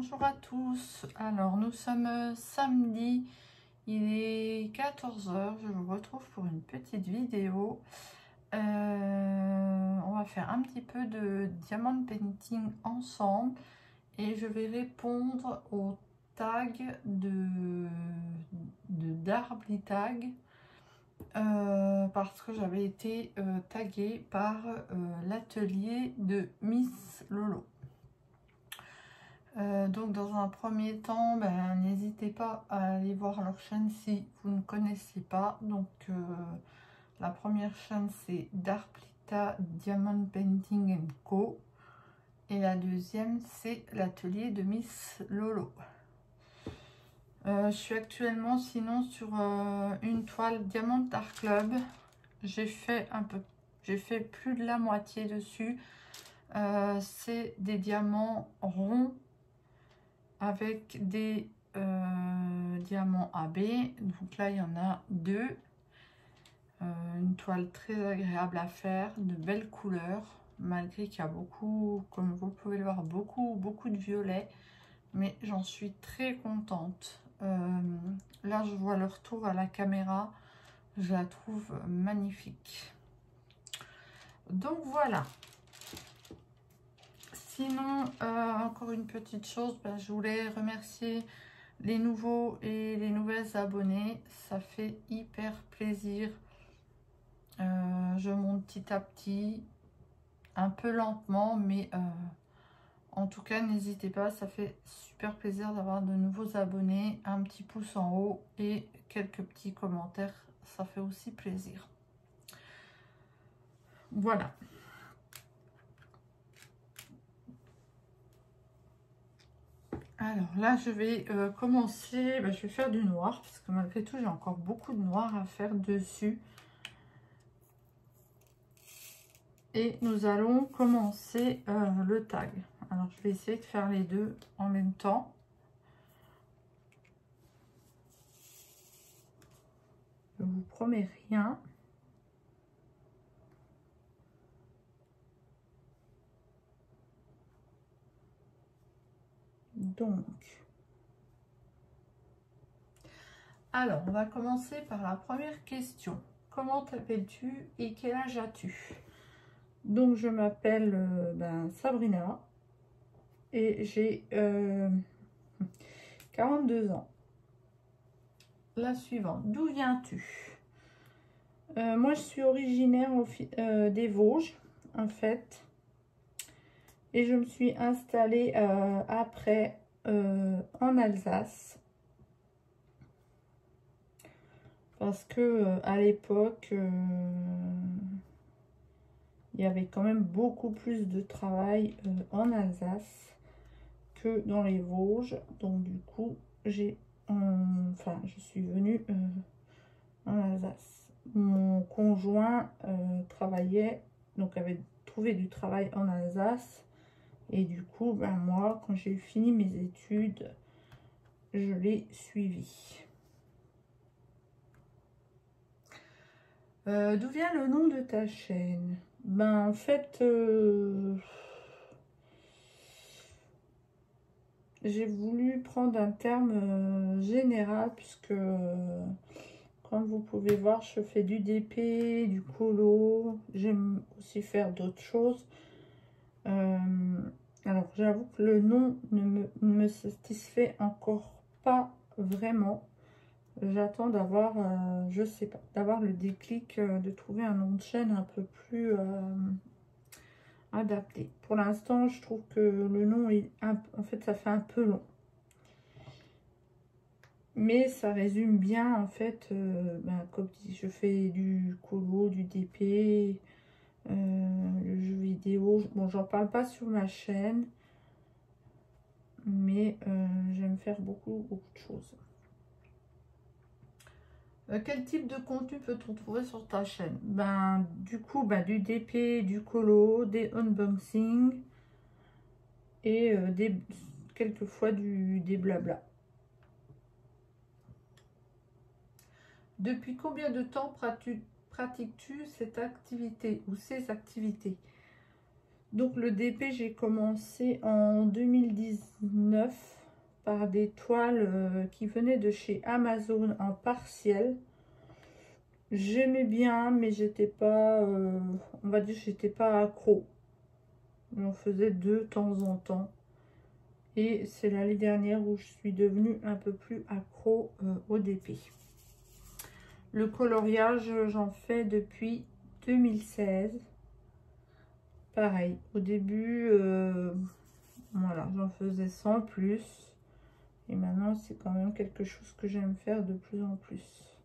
bonjour à tous. Alors nous sommes samedi, il est 14 h. Je vous retrouve pour une petite vidéo. On va faire un petit peu de diamond painting ensemble et je vais répondre aux tags d'Arbly Tag parce que j'avais été taguée par l'atelier de Miss Lolo. Donc dans un premier temps, n'hésitez pas à aller voir leur chaîne si vous ne connaissez pas. Donc la première chaîne c'est Darplita Diamond Painting Co. Et la deuxième c'est l'atelier de Miss Lolo. Je suis actuellement sinon sur une toile Diamond Art Club. J'ai fait plus de la moitié dessus. C'est des diamants ronds avec des diamants AB. Donc là il y en a deux. Une toile très agréable à faire, de belles couleurs, malgré qu'il y a beaucoup, comme vous pouvez le voir, beaucoup de violet, mais j'en suis très contente. Là je vois le retour à la caméra, je la trouve magnifique. Donc voilà. Sinon, encore une petite chose, je voulais remercier les nouveaux et les nouvelles abonnés. Ça fait hyper plaisir. Je monte petit à petit, un peu lentement, mais en tout cas, n'hésitez pas. Ça fait super plaisir d'avoir de nouveaux abonnés. Un petit pouce en haut et quelques petits commentaires. Ça fait aussi plaisir. Voilà. Alors là, je vais commencer, je vais faire du noir, parce que malgré tout, j'ai encore beaucoup de noir à faire dessus. Et nous allons commencer le tag. Alors, je vais essayer de faire les deux en même temps. Je ne vous promets rien. Donc, alors, on va commencer par la première question. Comment t'appelles-tu et quel âge as-tu? Donc, je m'appelle Sabrina et j'ai 42 ans. La suivante, d'où viens-tu? Moi, je suis originaire des Vosges, en fait. Et je me suis installée après en Alsace. Parce que à l'époque, il y avait quand même beaucoup plus de travail en Alsace que dans les Vosges. Donc du coup, je suis venue en Alsace. Mon conjoint travaillait, donc avait trouvé du travail en Alsace. Et du coup, moi, quand j'ai fini mes études, je l'ai suivi. D'où vient le nom de ta chaîne? En fait, j'ai voulu prendre un terme général, puisque comme vous pouvez voir, je fais du DP, du colo, j'aime aussi faire d'autres choses. Alors, j'avoue que le nom ne me satisfait encore pas vraiment. J'attends d'avoir, je sais pas, d'avoir le déclic, de trouver un nom de chaîne un peu plus adapté. Pour l'instant, je trouve que le nom est en fait, ça fait un peu long. Mais ça résume bien, en fait, comme je fais du colo, du DP, le jeu vidéo. Bon, j'en parle pas sur ma chaîne, mais j'aime faire beaucoup de choses. Quel type de contenu peut-on trouver sur ta chaîne? Du coup, du DP, du colo, des unboxings et quelquefois des blabla. Depuis combien de temps pratiques-tu cette activité ou ces activités? Donc le DP, j'ai commencé en 2019 par des toiles qui venaient de chez Amazon en partiel. J'aimais bien, mais j'étais pas, on va dire, j'étais pas accro. J'en faisais de temps en temps. Et c'est l'année dernière où je suis devenue un peu plus accro au DP. Le coloriage, j'en fais depuis 2016. Pareil, au début, voilà, j'en faisais sans plus. Et maintenant, c'est quand même quelque chose que j'aime faire de plus en plus.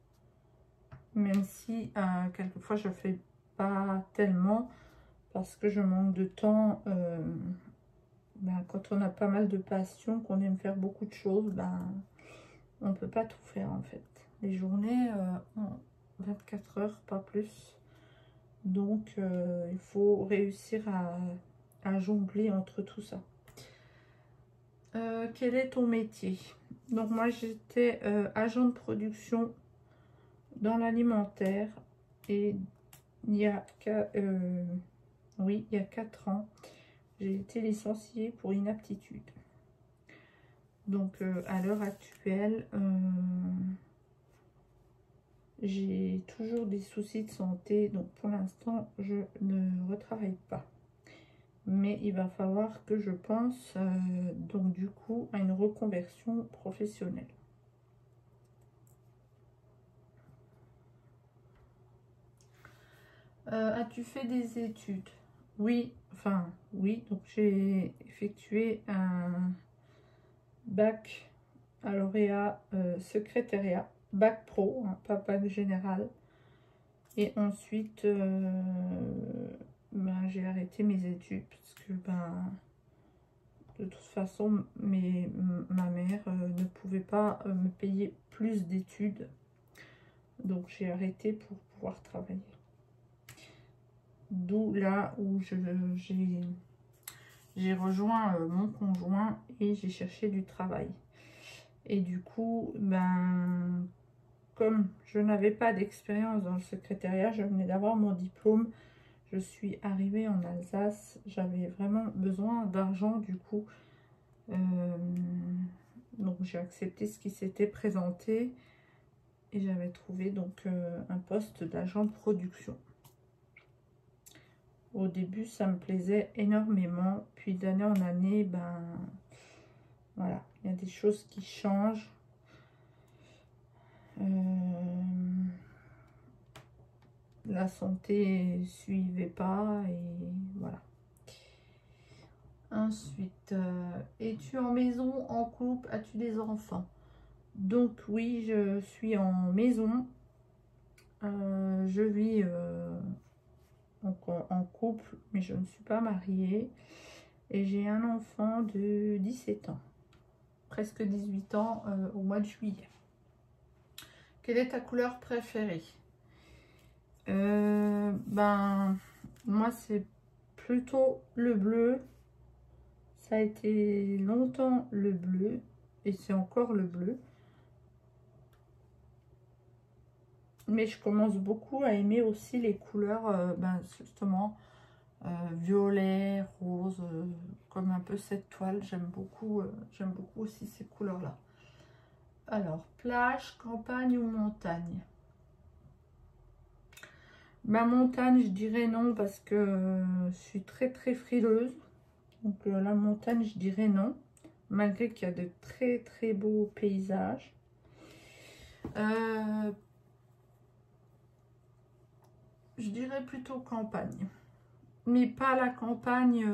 Même si, quelquefois, je fais pas tellement parce que je manque de temps. Quand on a pas mal de passion, qu'on aime faire beaucoup de choses, on ne peut pas tout faire en fait. Les journées ont 24 heures, pas plus. Donc, il faut réussir à jongler entre tout ça. Quel est ton métier? Donc, moi, j'étais agent de production dans l'alimentaire. Et il y a, oui, il y a 4 ans, j'ai été licenciée pour inaptitude. Donc, à l'heure actuelle, j'ai toujours des soucis de santé. Donc, pour l'instant, je ne retravaille pas. Mais il va falloir que je pense, donc du coup, à une reconversion professionnelle. As-tu fait des études? Oui, enfin, oui. Donc, j'ai effectué un baccalauréat secrétariat, bac pro, hein, pas bac général. Et ensuite, j'ai arrêté mes études parce que de toute façon, ma mère ne pouvait pas me payer plus d'études. Donc j'ai arrêté pour pouvoir travailler. D'où là où j'ai rejoint mon conjoint et j'ai cherché du travail. Et du coup, comme je n'avais pas d'expérience dans le secrétariat, je venais d'avoir mon diplôme. Je suis arrivée en Alsace, j'avais vraiment besoin d'argent du coup. Donc j'ai accepté ce qui s'était présenté et j'avais trouvé donc un poste d'agent de production. Au début ça me plaisait énormément, puis d'année en année, voilà, il y a des choses qui changent. La santé suivait pas et voilà. Ensuite, es-tu en maison, en couple, as-tu des enfants? Donc oui, je suis en maison. Je vis en couple, mais je ne suis pas mariée. Et j'ai un enfant de 17 ans, presque 18 ans au mois de juillet. Quelle est ta couleur préférée? Moi c'est plutôt le bleu. Ça a été longtemps le bleu et c'est encore le bleu. Mais je commence beaucoup à aimer aussi les couleurs, justement, violet, rose, comme un peu cette toile. J'aime beaucoup aussi ces couleurs-là. Alors, plage, campagne ou montagne? Ma montagne, je dirais non parce que je suis très très frileuse. Donc la montagne, je dirais non, malgré qu'il y a de très très beaux paysages. Je dirais plutôt campagne. Mais pas la campagne...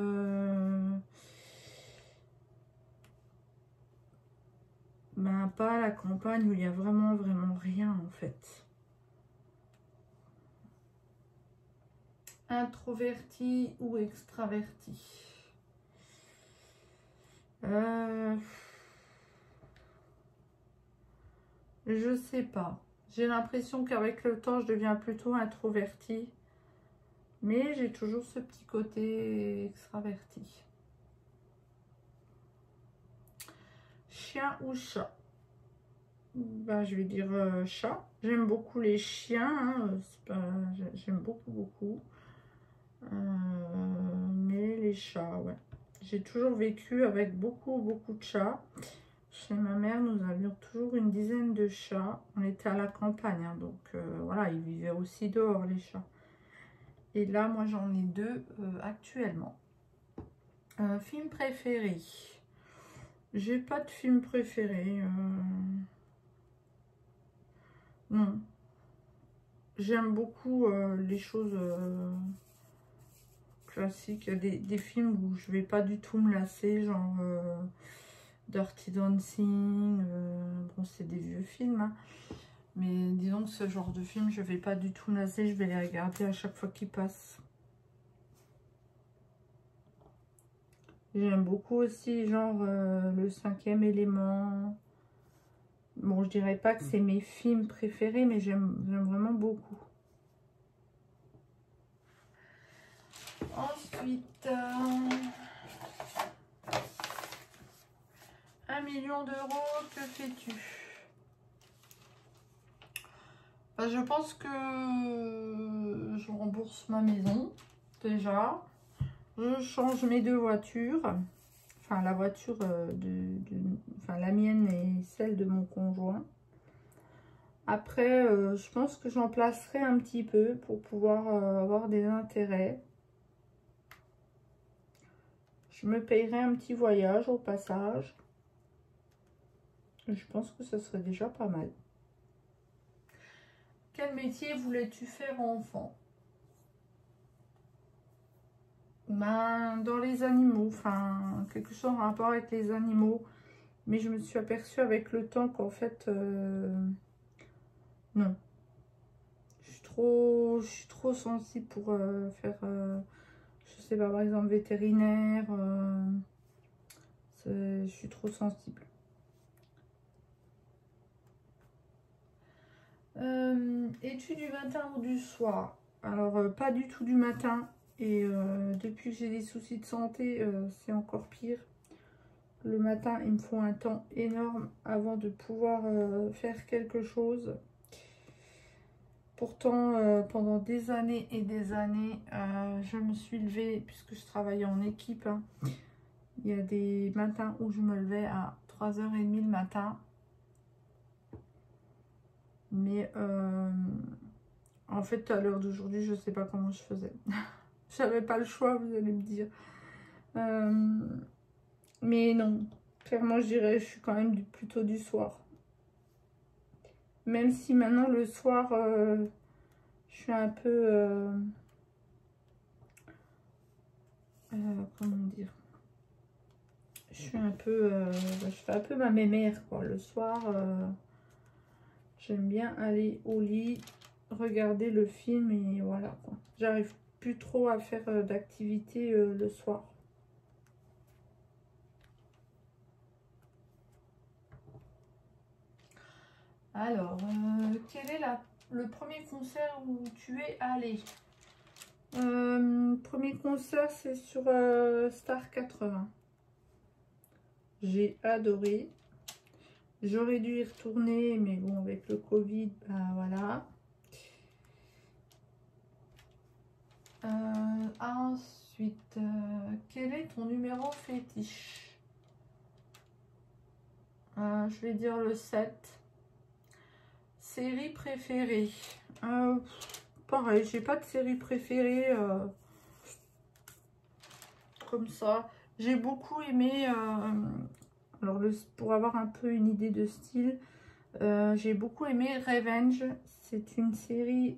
pas la campagne où il y a vraiment rien en fait. Introverti ou extraverti? Je sais pas. J'ai l'impression qu'avec le temps, je deviens plutôt introvertie. Mais j'ai toujours ce petit côté extraverti. Chien ou chat? Je vais dire chat. J'aime beaucoup les chiens. Hein, j'aime beaucoup. Mais les chats, ouais. J'ai toujours vécu avec beaucoup de chats. Chez ma mère, nous avions toujours une dizaine de chats. On était à la campagne, hein, donc voilà, ils vivaient aussi dehors, les chats. Et là, moi, j'en ai deux actuellement. Film préféré. J'ai pas de film préféré. Non. J'aime beaucoup les choses classiques. Il y a des films où je vais pas du tout me lasser, genre Dirty Dancing. Bon, c'est des vieux films, hein. Mais disons que ce genre de film, je vais pas du tout me lasser. Je vais les regarder à chaque fois qu'ils passent. J'aime beaucoup aussi, genre, Le Cinquième Élément. Bon, je dirais pas que c'est mes films préférés, mais j'aime vraiment beaucoup. Ensuite, 1 million d'euros, que fais-tu? Bah, je pense que je rembourse ma maison, déjà. Je change mes deux voitures. Enfin, la voiture enfin, la mienne et celle de mon conjoint. Après, je pense que j'en placerai un petit peu pour pouvoir avoir des intérêts. Je me payerai un petit voyage au passage. Je pense que ce serait déjà pas mal. Quel métier voulais-tu faire enfant? Ben, dans les animaux, enfin, quelque chose en rapport avec les animaux. Mais je me suis aperçue avec le temps qu'en fait, non. Je suis trop sensible pour faire, je sais pas, par exemple, vétérinaire. Je suis trop sensible. Es-tu du matin ou du soir? Alors, pas du tout du matin. Et depuis que j'ai des soucis de santé, c'est encore pire. Le matin, il me faut un temps énorme avant de pouvoir faire quelque chose. Pourtant, pendant des années et des années, je me suis levée, puisque je travaillais en équipe, hein. Il y a des matins où je me levais à 3h30 le matin. Mais en fait, à l'heure d'aujourd'hui, je ne sais pas comment je faisais. J'avais pas le choix, vous allez me dire. Mais non, clairement, je dirais, je suis quand même plutôt du soir. Même si maintenant, le soir, je suis un peu... comment dire? Je suis un peu... je fais un peu ma mémère, quoi. Le soir, j'aime bien aller au lit, regarder le film et voilà, quoi. J'arrive plus trop à faire d'activité le soir. Alors, quel est le premier concert où tu es allé? Premier concert, c'est sur Star 80. J'ai adoré. J'aurais dû y retourner, mais bon, avec le Covid, ben voilà. Ensuite, quel est ton numéro fétiche? Je vais dire le 7. Série préférée. Pareil, j'ai pas de série préférée comme ça. J'ai beaucoup aimé, alors pour avoir un peu une idée de style, j'ai beaucoup aimé Revenge. C'est une série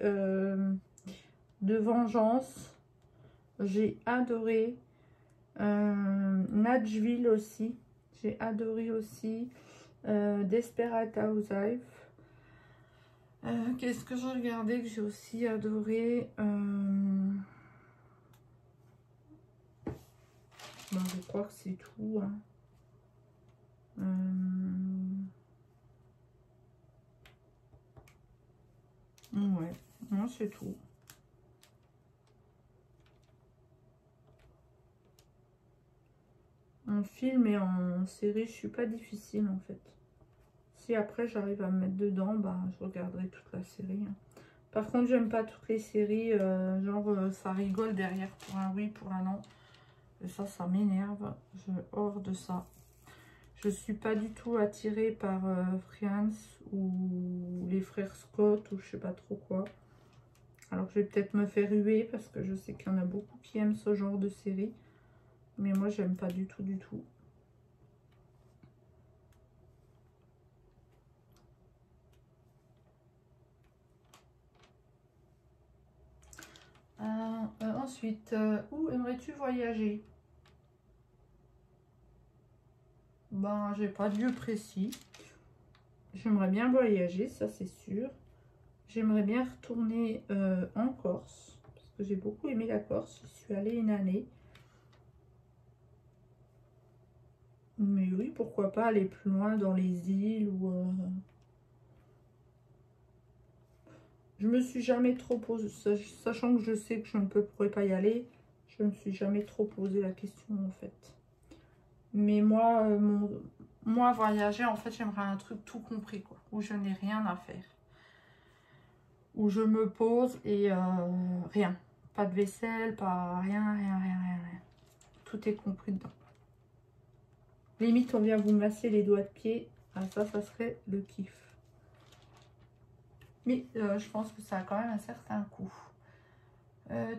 de vengeance. J'ai adoré. Nashville aussi. J'ai adoré aussi. Desperate Housewives. Qu'est-ce que j'ai regardé que j'ai aussi adoré? Bon, je crois que c'est tout. Hein. Ouais, non, c'est tout. En film et en série, je suis pas difficile en fait. Si après j'arrive à me mettre dedans, bah je regarderai toute la série. Hein. Par contre, j'aime pas toutes les séries, genre ça rigole derrière pour un oui, pour un non. Et ça m'énerve. Je hors de ça. Je suis pas du tout attirée par Friends ou les frères Scott ou je sais pas trop quoi. Alors je vais peut-être me faire huer parce que je sais qu'il y en a beaucoup qui aiment ce genre de série. Mais moi j'aime pas du tout du tout. Ensuite, où aimerais-tu voyager? Ben, j'ai pas de lieu précis. J'aimerais bien voyager, ça c'est sûr. J'aimerais bien retourner en Corse, parce que j'ai beaucoup aimé la Corse. Je suis allée une année. Mais oui, pourquoi pas aller plus loin dans les îles ou... Je me suis jamais trop posé, sachant que je sais que je ne pourrais pas y aller, je me suis jamais trop posé la question en fait. Mais moi, moi voyager, en fait, j'aimerais un truc tout compris, quoi, où je n'ai rien à faire. Où je me pose et rien. Pas de vaisselle, pas rien, rien, rien, rien, rien. Tout est compris dedans. Limite, on vient vous masser les doigts de pied. Ah, ça serait le kiff. Mais je pense que ça a quand même un certain coût.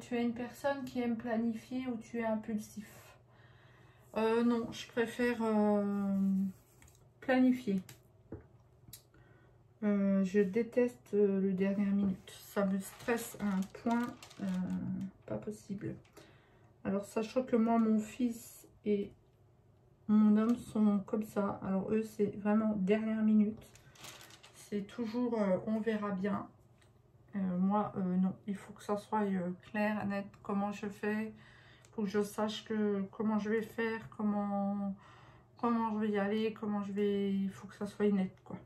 Tu es une personne qui aime planifier ou tu es impulsif? Non, je préfère planifier. Je déteste le dernière minute. Ça me stresse à un point pas possible. Alors, sachant que moi, mon fils et mon homme sont comme ça. Alors, eux, c'est vraiment dernière minute. C'est toujours on verra bien. Moi, non. Il faut que ça soit clair, net, comment je fais. Il faut que je sache comment je vais faire, comment je vais y aller, comment je vais... Il faut que ça soit net, quoi.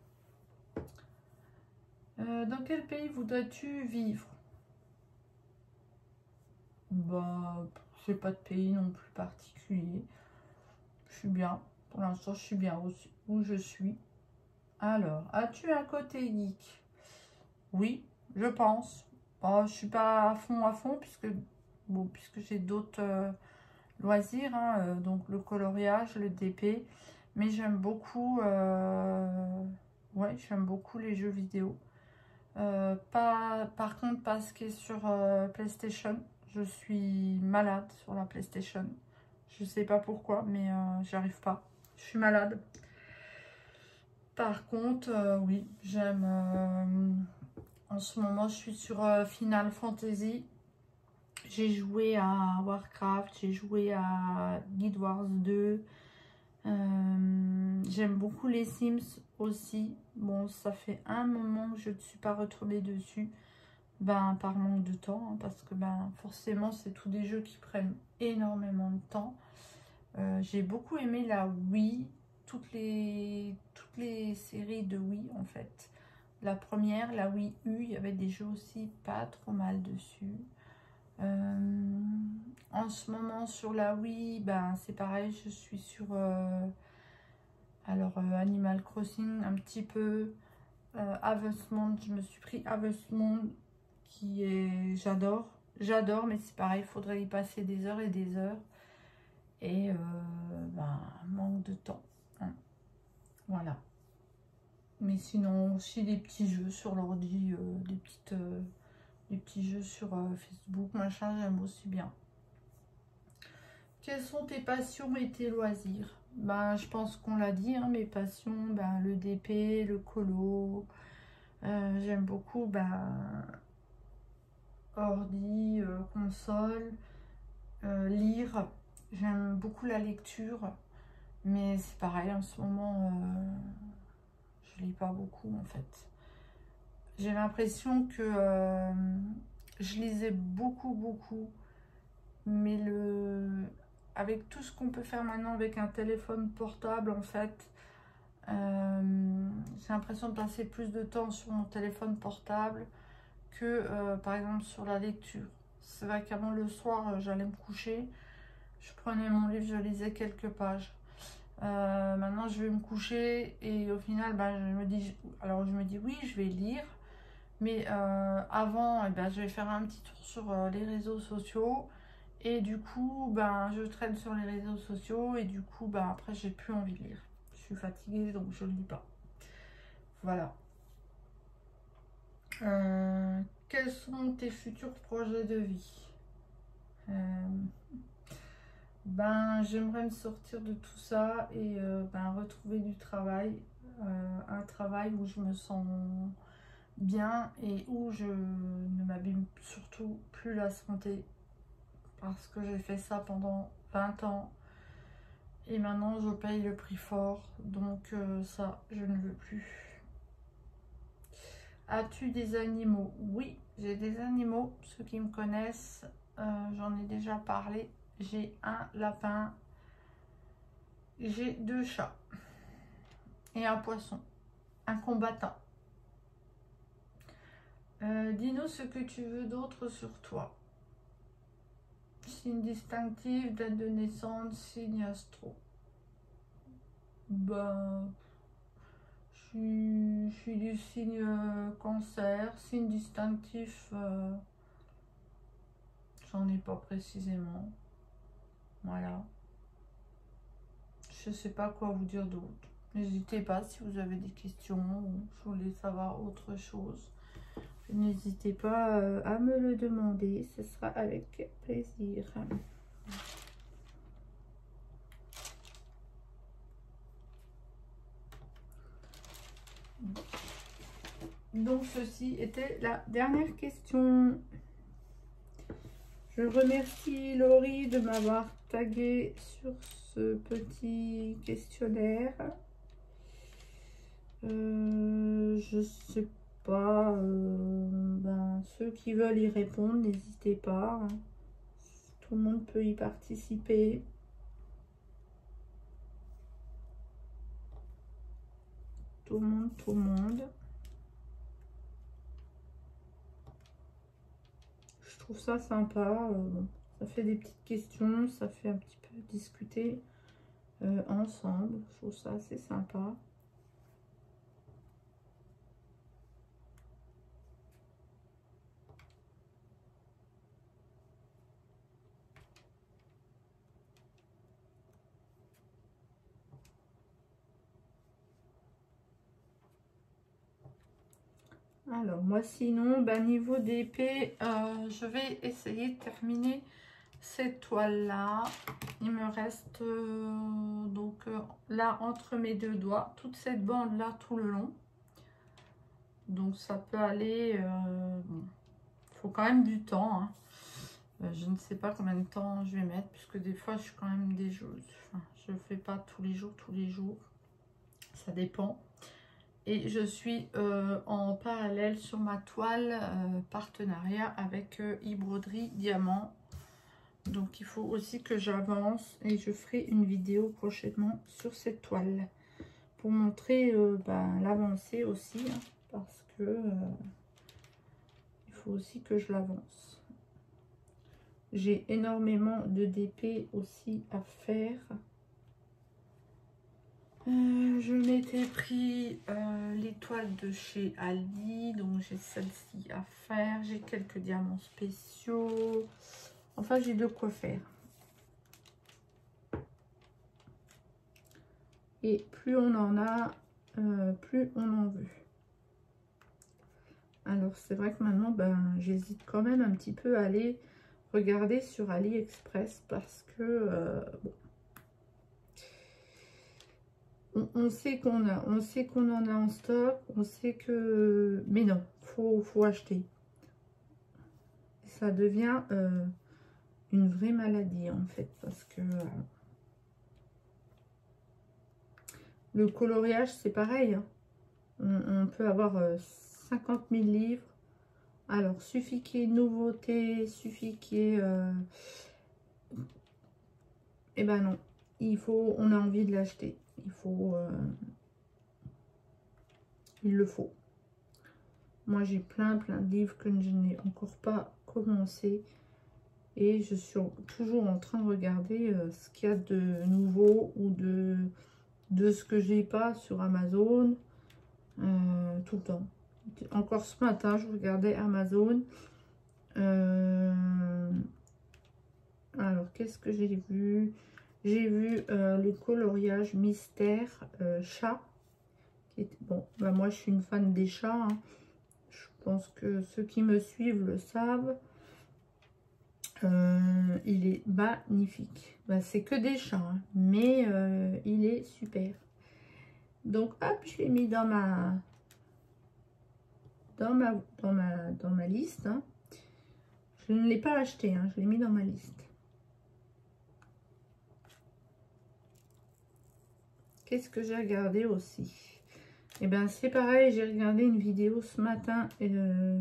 Dans quel pays voudrais-tu vivre? Bah, j'ai pas de pays non plus particulier. Je suis bien. Pour l'instant, je suis bien où je suis. Alors, as-tu un côté geek? Oui, je pense. Bon, je suis pas à fond, puisque, bon, puisque j'ai d'autres loisirs, hein, donc le coloriage, le DP. Mais j'aime beaucoup, ouais, j'aime beaucoup les jeux vidéo. Par contre, pas ce qui est sur PlayStation. Je suis malade sur la PlayStation. Je sais pas pourquoi, mais j'y arrive pas. Je suis malade. Par contre, oui, j'aime... en ce moment, je suis sur Final Fantasy. J'ai joué à Warcraft, j'ai joué à Guild Wars 2. J'aime beaucoup les Sims aussi. Bon, ça fait un moment que je ne suis pas retournée dessus. Ben, par manque de temps, hein, parce que ben, forcément, c'est tous des jeux qui prennent énormément de temps. J'ai beaucoup aimé la Wii, toutes les séries de Wii en fait. La première, la Wii U, il y avait des jeux aussi pas trop mal dessus. En ce moment sur la Wii, ben, c'est pareil, je suis sur Animal Crossing un petit peu. Harvest Moon, je me suis pris Harvest Moon qui est... J'adore, mais c'est pareil, il faudrait y passer des heures et des heures. Et ben, manque de temps. Hein. Voilà. Mais sinon, aussi des petits jeux sur l'ordi, des petits jeux sur Facebook, machin, j'aime aussi bien. Quelles sont tes passions et tes loisirs? Ben, je pense qu'on l'a dit, hein, mes passions, ben, le DP, le colo. J'aime beaucoup ben, ordi, console, lire. J'aime beaucoup la lecture, mais c'est pareil, en ce moment, je lis pas beaucoup en fait. J'ai l'impression que je lisais beaucoup, mais avec tout ce qu'on peut faire maintenant avec un téléphone portable, en fait, j'ai l'impression de passer plus de temps sur mon téléphone portable que par exemple sur la lecture. C'est vrai qu'avant le soir, j'allais me coucher, je prenais mon livre, je lisais quelques pages. Maintenant, je vais me coucher et au final, ben, je me dis oui, je vais lire. Mais avant, eh ben, je vais faire un petit tour sur les réseaux sociaux Et du coup, ben, je traîne sur les réseaux sociaux et du coup, ben, après, j'ai plus envie de lire. Je suis fatiguée, donc je ne lis pas. Voilà. Quels sont tes futurs projets de vie? Ben, j'aimerais me sortir de tout ça et ben, retrouver du travail. Un travail où je me sens bien et où je ne m'abîme surtout plus la santé. Parce que j'ai fait ça pendant 20 ans. Et maintenant, je paye le prix fort. Donc ça, je ne veux plus. As-tu des animaux? Oui, j'ai des animaux. Ceux qui me connaissent, j'en ai déjà parlé. J'ai un lapin. J'ai 2 chats. Et un poisson. Un combattant. Dis-nous ce que tu veux d'autre sur toi. Signe distinctif, date de naissance, signe astro. Ben, je suis du signe cancer, signe distinctif, j'en ai pas précisément. Voilà. Je sais pas quoi vous dire d'autre. N'hésitez pas si vous avez des questions ou si vous voulez savoir autre chose. N'hésitez pas à me le demander, ce sera avec plaisir. Donc ceci était la dernière question. Je remercie Laurie de m'avoir tagué sur ce petit questionnaire. Je sais pas, ben, ceux qui veulent y répondre, n'hésitez pas. Hein. Tout le monde peut y participer. Tout le monde, tout le monde. Je trouve ça sympa. Ça fait des petites questions, ça fait un petit peu discuter ensemble. Je trouve ça assez sympa. Alors, moi, sinon, ben, niveau d'épée, je vais essayer de terminer cette toile-là. Il me reste donc là, entre mes 2 doigts, toute cette bande-là tout le long. Donc, ça peut aller... bon, il faut quand même du temps. Hein. Je ne sais pas combien de temps je vais mettre, puisque des fois, je suis quand même des jours... Enfin, je ne fais pas tous les jours. Ça dépend. Et je suis en parallèle sur ma toile partenariat avec e-broderie diamant. Donc il faut aussi que j'avance et je ferai une vidéo prochainement sur cette toile. Pour montrer ben, l'avancée aussi. Hein, parce que il faut aussi que je l'avance. J'ai énormément de DP aussi à faire. Je m'étais pris l'étoile de chez Aldi, donc j'ai celle-ci à faire. J'ai quelques diamants spéciaux. Enfin, j'ai de quoi faire. Et plus on en a, plus on en veut. Alors, c'est vrai que maintenant, ben, j'hésite quand même un petit peu à aller regarder sur AliExpress parce que bon, on sait qu'on en a en stock, on sait que... Mais non, faut acheter. Ça devient une vraie maladie, en fait, parce que le coloriage, c'est pareil. Hein. On peut avoir 50 000 livres. Alors, suffit qu'il y ait nouveauté, suffit qu'il y ait... Eh ben non, on a envie de l'acheter. Il le faut. Moi, j'ai plein de livres que je n'ai encore pas commencé. Et je suis toujours en train de regarder ce qu'il y a de nouveau ou de ce que j'ai pas sur Amazon. Tout le temps. Encore ce matin, je regardais Amazon. Un qu'est-ce que j'ai vu? J'ai vu le coloriage mystère chat. Bon, bah moi je suis une fan des chats, hein. Je pense que ceux qui me suivent le savent. Il est magnifique. Bah, c'est que des chats, hein, mais il est super. Donc hop, je l'ai mis dans ma liste, hein. Je ne l'ai pas acheté, hein, je l'ai mis dans ma liste. Qu'est-ce que j'ai regardé aussi? Et bien c'est pareil, j'ai regardé une vidéo ce matin. Je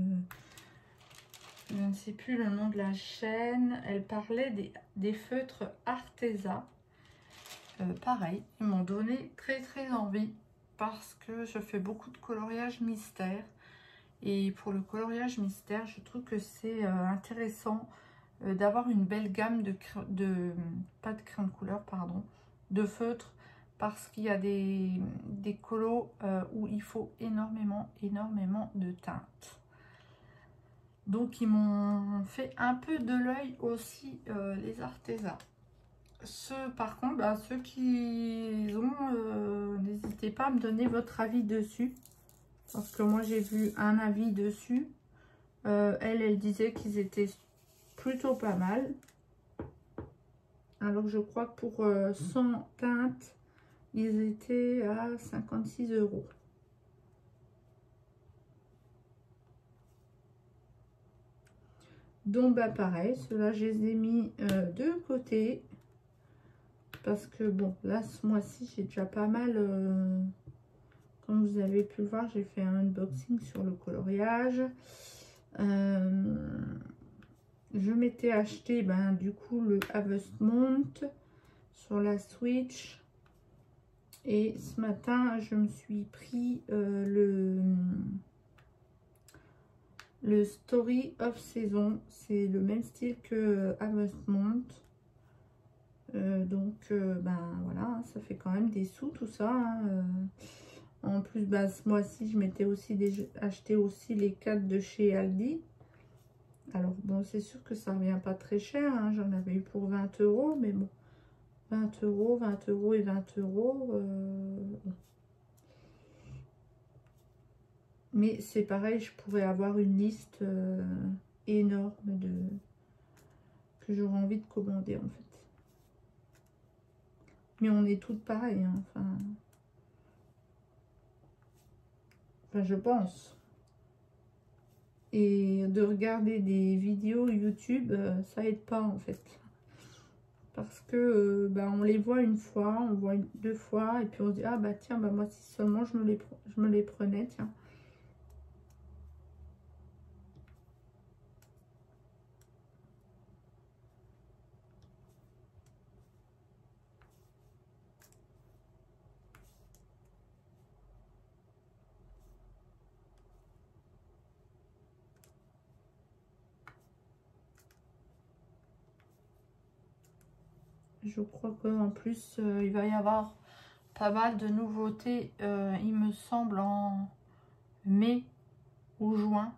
ne sais plus le nom de la chaîne. Elle parlait des feutres Arteza. Pareil, ils m'ont donné très envie parce que je fais beaucoup de coloriage mystère. Et pour le coloriage mystère, je trouve que c'est intéressant d'avoir une belle gamme pas de crayon de couleur, pardon, de feutres, parce qu'il y a des colos où il faut énormément de teintes. Donc ils m'ont fait un peu de l'œil aussi, les Arteza. Par contre, bah, ceux qui ont, n'hésitez pas à me donner votre avis dessus. Parce que moi, j'ai vu un avis dessus. Elle disait qu'ils étaient plutôt pas mal. Alors, je crois que pour 100 teintes, ils étaient à 56 €. Donc, bah pareil, ceux-là, je les ai mis de côté. Parce que, bon, là, ce mois-ci, j'ai déjà pas mal... comme vous avez pu le voir, j'ai fait un unboxing sur le coloriage. Je m'étais acheté, ben, du coup, le Harvest Moon sur la Switch. Et ce matin, je me suis pris le Story of Season. C'est le même style que Harvest Moon. Donc, ben voilà, ça fait quand même des sous tout ça, hein. En plus, bah, ce mois-ci, je m'étais aussi acheté aussi les 4 de chez Aldi. Alors, bon, c'est sûr que ça revient pas très cher, hein. J'en avais eu pour 20 €, mais bon, 20 €, 20 € et 20 €. Mais c'est pareil, je pourrais avoir une liste énorme que j'aurais envie de commander, en fait. Mais on est toutes pareilles, hein. Enfin, je pense. Et de regarder des vidéos YouTube, ça aide pas en fait. Parce que bah, on les voit une fois, on voit deux fois, et puis on se dit, ah bah tiens, bah moi si seulement je me les prenais, tiens. Je crois qu'en plus, il va y avoir pas mal de nouveautés, il me semble, en mai ou juin.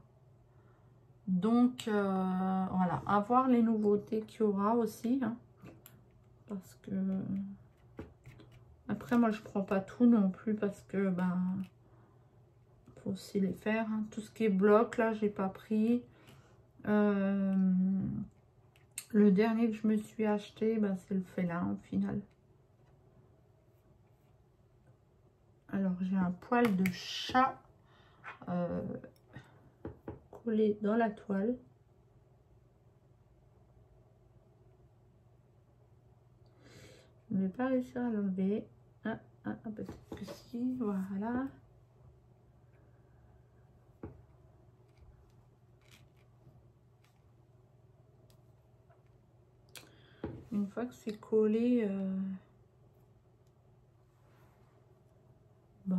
Donc, voilà, à voir les nouveautés qu'il y aura aussi, hein, parce que... Après, moi, je prends pas tout non plus, parce que, ben... faut aussi les faire, hein. Tout ce qui est bloc, là, j'ai pas pris. Le dernier que je me suis acheté, ben, c'est le félin, au final. Alors, j'ai un poil de chat collé dans la toile. Je ne vais pas réussir à l'enlever. Peut-être que si, voilà. Une fois que c'est collé, bon.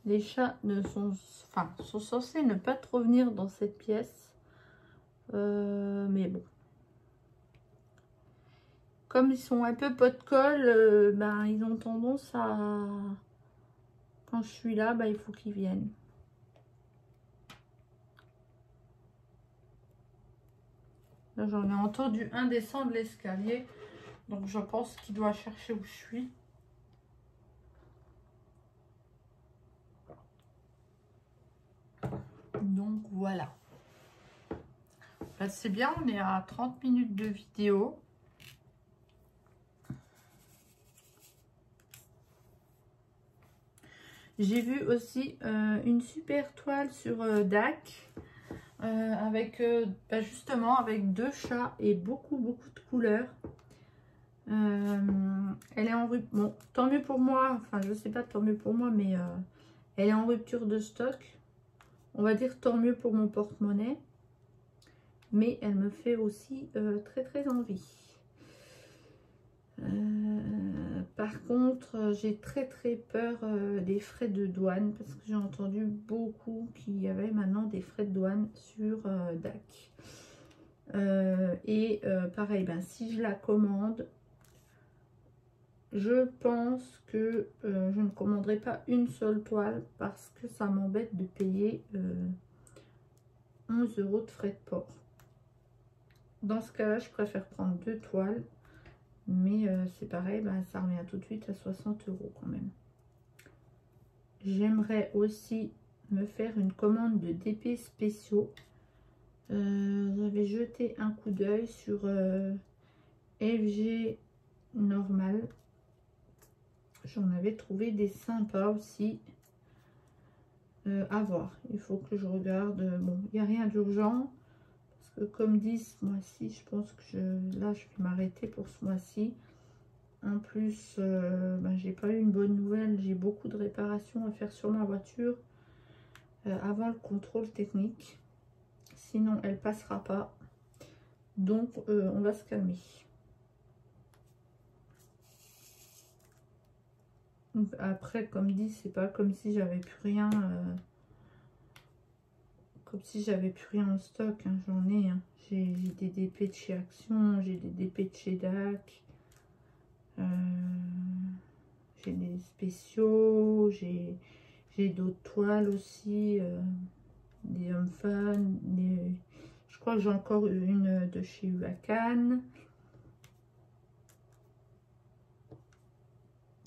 Les chats sont censés ne pas trop venir dans cette pièce. Mais bon. Comme ils sont un peu pot de colle, ben, ils ont tendance à... quand je suis là, bah, il faut qu'ils viennent. Là, j'en ai entendu un descendre l'escalier. Donc, je pense qu'il doit chercher où je suis. Donc, voilà. Là, c'est bien, on est à 30 minutes de vidéo. J'ai vu aussi une super toile sur DAC. Avec bah, justement avec 2 chats et beaucoup de couleurs. Elle est en rupture, bon tant mieux pour moi, enfin je sais pas tant mieux pour moi, mais elle est en rupture de stock, on va dire tant mieux pour mon porte-monnaie, mais elle me fait aussi très envie. Par contre j'ai très peur des frais de douane, parce que j'ai entendu beaucoup qu'il y avait maintenant des frais de douane sur DAC. Pareil, ben, si je la commande, je pense que je ne commanderai pas une seule toile, parce que ça m'embête de payer 11 € de frais de port. Dans ce cas là, je préfère prendre 2 toiles, mais c'est pareil, ben, ça revient tout de suite à 60 € quand même. J'aimerais aussi me faire une commande de DP spéciaux. J'avais jeté un coup d'œil sur FG normal. J'en avais trouvé des sympas aussi à voir. Il faut que je regarde. Bon, il n'y a rien d'urgent, parce que comme dit ce mois-ci, je pense que là je vais m'arrêter pour ce mois-ci. En plus, ben, j'ai pas eu une bonne nouvelle. J'ai beaucoup de réparations à faire sur ma voiture avant le contrôle technique. Sinon, elle passera pas. Donc, on va se calmer. Donc, après, comme dit, c'est pas comme si j'avais plus rien. Comme si j'avais plus rien en stock. Hein, j'en ai. Hein. J'ai des DP de chez Action, j'ai des DP de chez DAC. J'ai des spéciaux, j'ai d'autres toiles aussi, des hommes fans, je crois que j'ai encore une de chez Uacan.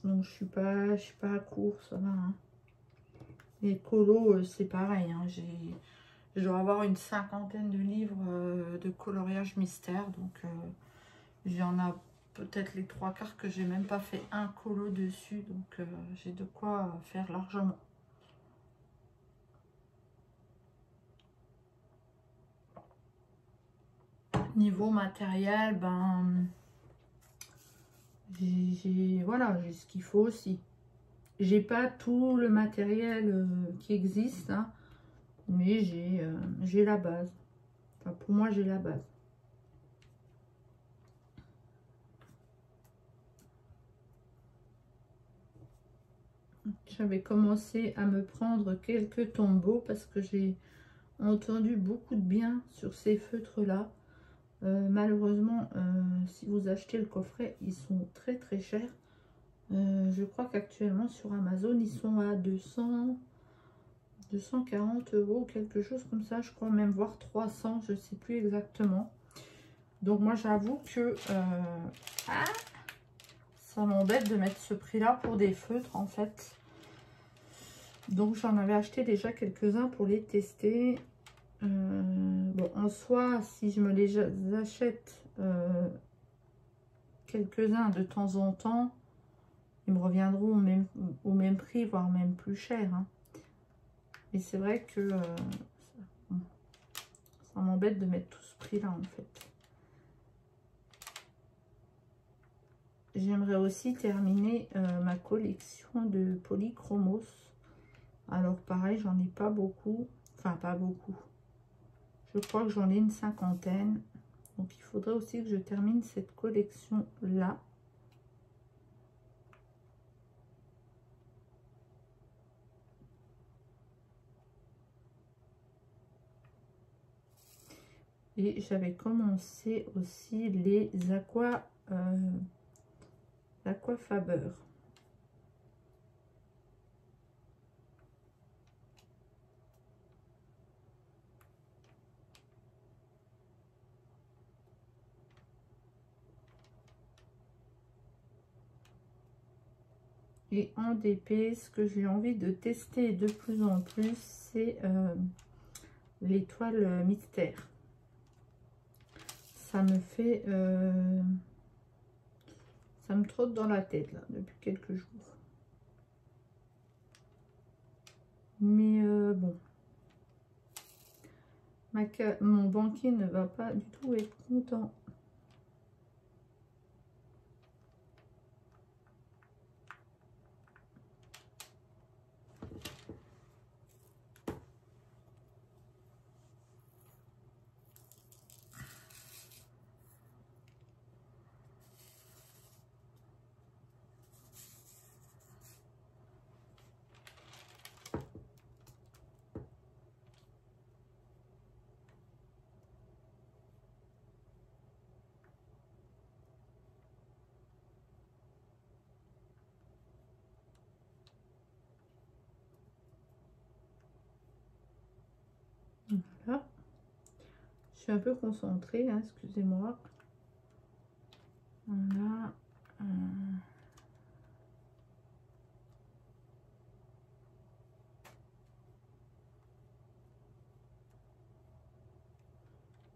Donc je suis pas à court, ça va. Hein. Les colos, c'est pareil. Hein, je dois avoir une 50aine de livres de coloriage mystère, donc j'en ai peut-être les 3/4 que j'ai même pas fait un colo dessus, donc j'ai de quoi faire largement. Niveau matériel, ben voilà, j'ai ce qu'il faut aussi. J'ai pas tout le matériel qui existe, hein, mais j'ai la base. Enfin, pour moi, j'ai la base. J'avais commencé à me prendre quelques tombeaux parce que j'ai entendu beaucoup de bien sur ces feutres-là. Malheureusement, si vous achetez le coffret, ils sont très chers. Je crois qu'actuellement sur Amazon, ils sont à 240 €, quelque chose comme ça. Je crois même voir 300, je ne sais plus exactement. Donc moi, j'avoue que ça m'embête de mettre ce prix-là pour des feutres, en fait. Donc j'en avais acheté déjà quelques-uns pour les tester. Bon, en soi, si je me les achète quelques-uns de temps en temps, ils me reviendront au même prix, voire même plus cher. Hein. Et c'est vrai que ça m'embête de mettre tout ce prix-là, en fait. J'aimerais aussi terminer ma collection de polychromos. Alors pareil, j'en ai pas beaucoup. Enfin, pas beaucoup. Je crois que j'en ai une 50aine. Donc il faudrait aussi que je termine cette collection-là. Et j'avais commencé aussi les Aquafaber. Et en DP, ce que j'ai envie de tester de plus en plus, c'est les toiles mystères. Ça me fait... ça me trotte dans la tête, là, depuis quelques jours. Mais bon. Mon banquier ne va pas du tout être content. Voilà. Je suis un peu concentrée, hein, excusez-moi. Voilà.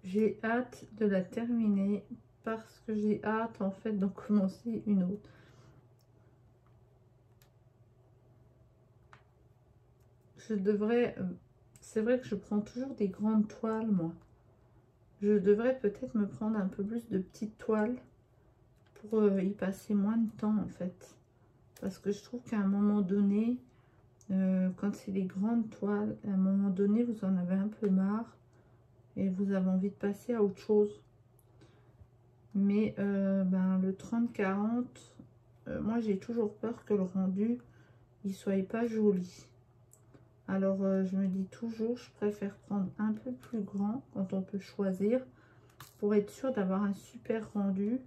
J'ai hâte de la terminer parce que j'ai hâte en fait d'en commencer une autre. Je devrais... c'est vrai que je prends toujours des grandes toiles, moi. Je devrais peut-être me prendre un peu plus de petites toiles pour y passer moins de temps, en fait. Parce que je trouve qu'à un moment donné, quand c'est des grandes toiles, à un moment donné, vous en avez un peu marre et vous avez envie de passer à autre chose. Mais ben, le 30-40, moi, j'ai toujours peur que le rendu, il soit pas joli. Alors, je me dis toujours, je préfère prendre un peu plus grand quand on peut choisir pour être sûr d'avoir un super rendu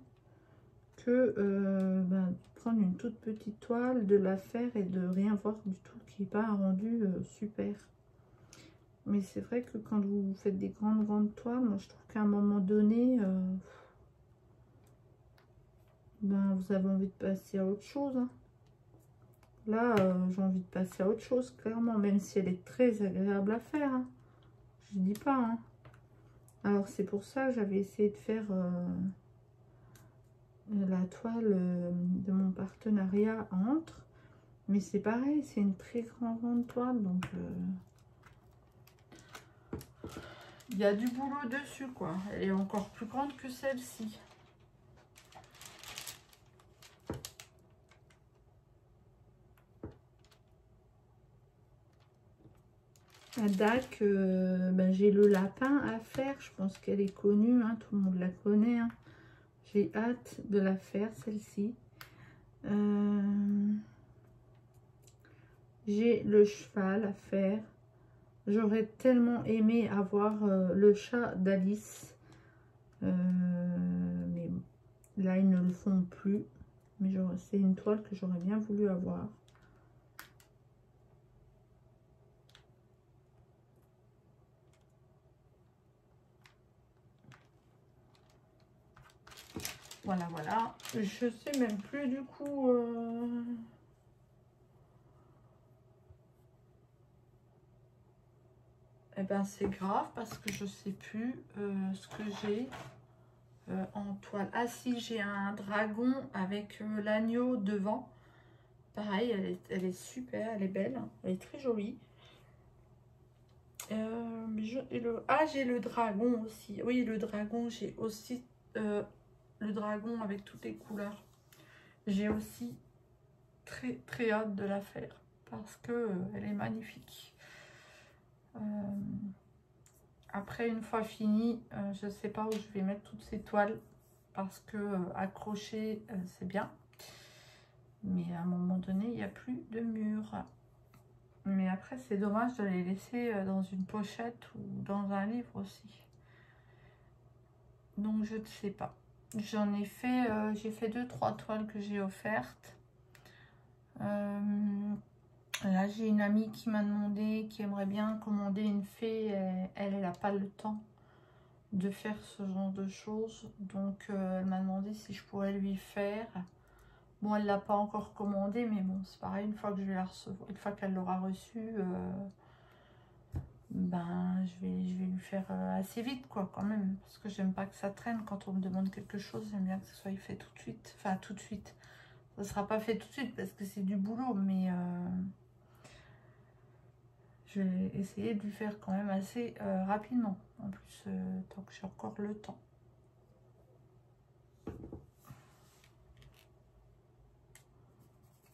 que ben, prendre une toute petite toile, de la faire et de rien voir du tout, qui n'est pas un rendu super. Mais c'est vrai que quand vous faites des grandes toiles, moi je trouve qu'à un moment donné, ben, vous avez envie de passer à autre chose. Hein. Là, j'ai envie de passer à autre chose, clairement, même si elle est très agréable à faire. Hein. Je dis pas. Hein. Alors, c'est pour ça que j'avais essayé de faire la toile de mon partenariat entre. Mais c'est pareil, c'est une très grande toile, donc il y a du boulot dessus, quoi. Elle est encore plus grande que celle-ci. À Dac, ben, j'ai le lapin à faire. Je pense qu'elle est connue, hein, tout le monde la connaît. Hein. J'ai hâte de la faire, celle-ci. J'ai le cheval à faire. J'aurais tellement aimé avoir le chat d'Alice. Mais là, ils ne le font plus. Mais c'est une toile que j'aurais bien voulu avoir. Voilà, voilà. Je sais même plus du coup... Eh ben c'est grave parce que je sais plus ce que j'ai en toile. Ah si, j'ai un dragon avec l'agneau devant. Pareil, elle est super, elle est belle. Elle est très jolie. Ah, j'ai le dragon aussi. Oui, le dragon, j'ai aussi le dragon avec toutes les couleurs. J'ai aussi très hâte de la faire parce que elle est magnifique. Après, une fois fini, je ne sais pas où je vais mettre toutes ces toiles parce que accrocher, c'est bien. Mais à un moment donné, il n'y a plus de mur. Mais après, c'est dommage de les laisser dans une pochette ou dans un livre aussi. Donc, je ne sais pas. J'en ai fait, j'ai fait 2-3 toiles que j'ai offertes. Là, j'ai une amie qui m'a demandé, qui aimerait bien commander une fée. Elle n'a pas le temps de faire ce genre de choses. Donc, elle m'a demandé si je pourrais lui faire. Bon, elle l'a pas encore commandé, mais bon, c'est pareil, une fois que je vais la recevoir, une fois qu'elle l'aura reçue, ben je vais lui faire assez vite, quoi, quand même. Parce que j'aime pas que ça traîne quand on me demande quelque chose, j'aime bien que ce soit fait tout de suite. Enfin, tout de suite. Ça sera pas fait tout de suite parce que c'est du boulot, mais je vais essayer de lui faire quand même assez rapidement. En plus, tant que j'ai encore le temps.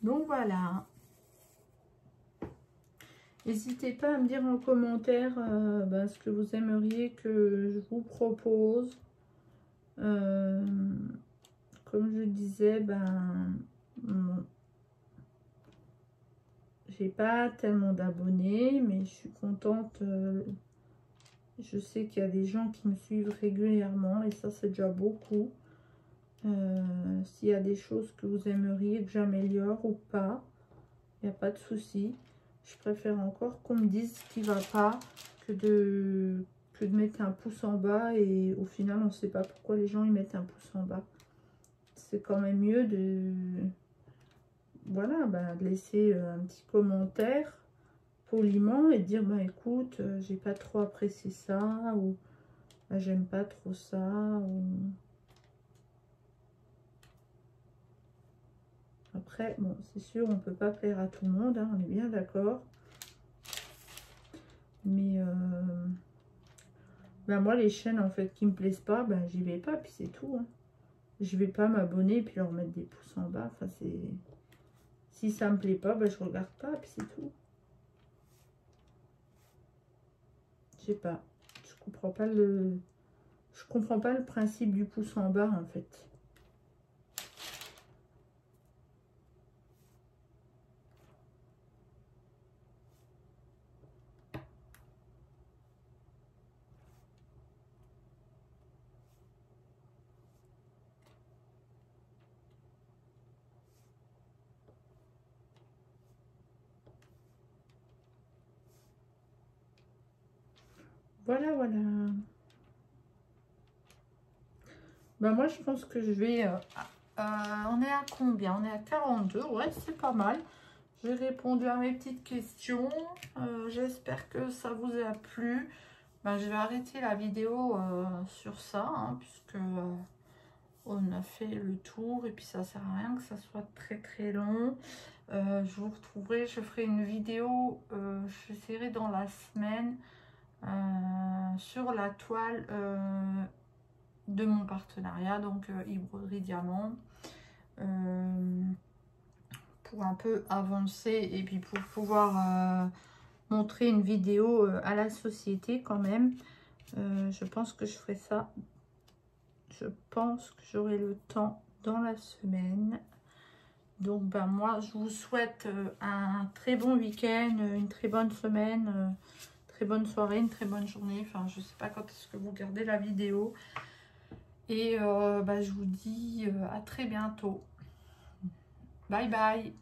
Donc voilà. N'hésitez pas à me dire en commentaire ce que vous aimeriez que je vous propose. Comme je disais, j'ai pas tellement d'abonnés, mais je suis contente. Je sais qu'il y a des gens qui me suivent régulièrement et ça, c'est déjà beaucoup. S'il y a des choses que vous aimeriez que j'améliore ou pas, il n'y a pas de souci. Je préfère encore qu'on me dise ce qui ne va pas que de mettre un pouce en bas et au final, on ne sait pas pourquoi les gens ils mettent un pouce en bas. C'est quand même mieux de, voilà, de laisser un petit commentaire poliment et de dire écoute, j'ai pas trop apprécié ça ou j'aime pas trop ça ou... Après, bon, c'est sûr, on peut pas plaire à tout le monde, hein, on est bien d'accord. Mais moi, les chaînes en fait qui me plaisent pas, j'y vais pas, puis c'est tout. Hein. Je vais pas m'abonner et puis leur mettre des pouces en bas. Enfin, c'est... Si ça me plaît pas, je regarde pas, puis c'est tout. Je sais pas. Je comprends pas le... Je comprends pas le principe du pouce en bas, en fait. Voilà, voilà. Moi, je pense que je vais... on est à combien? On est à 42. Ouais, c'est pas mal. J'ai répondu à mes petites questions. J'espère que ça vous a plu. Je vais arrêter la vidéo sur ça, hein, puisque on a fait le tour. Et puis, ça sert à rien que ça soit très très long. Je vous retrouverai, je ferai une vidéo, j'essaierai dans la semaine, sur la toile de mon partenariat, donc Broderie Diamant, pour un peu avancer et puis pour pouvoir montrer une vidéo à la société quand même. Je pense que je ferai ça. Je pense que j'aurai le temps dans la semaine. Donc moi je vous souhaite un très bon week-end, une très bonne semaine, très bonne soirée, une très bonne journée. Enfin, je sais pas quand est-ce que vous regardez la vidéo. Et je vous dis à très bientôt. Bye bye.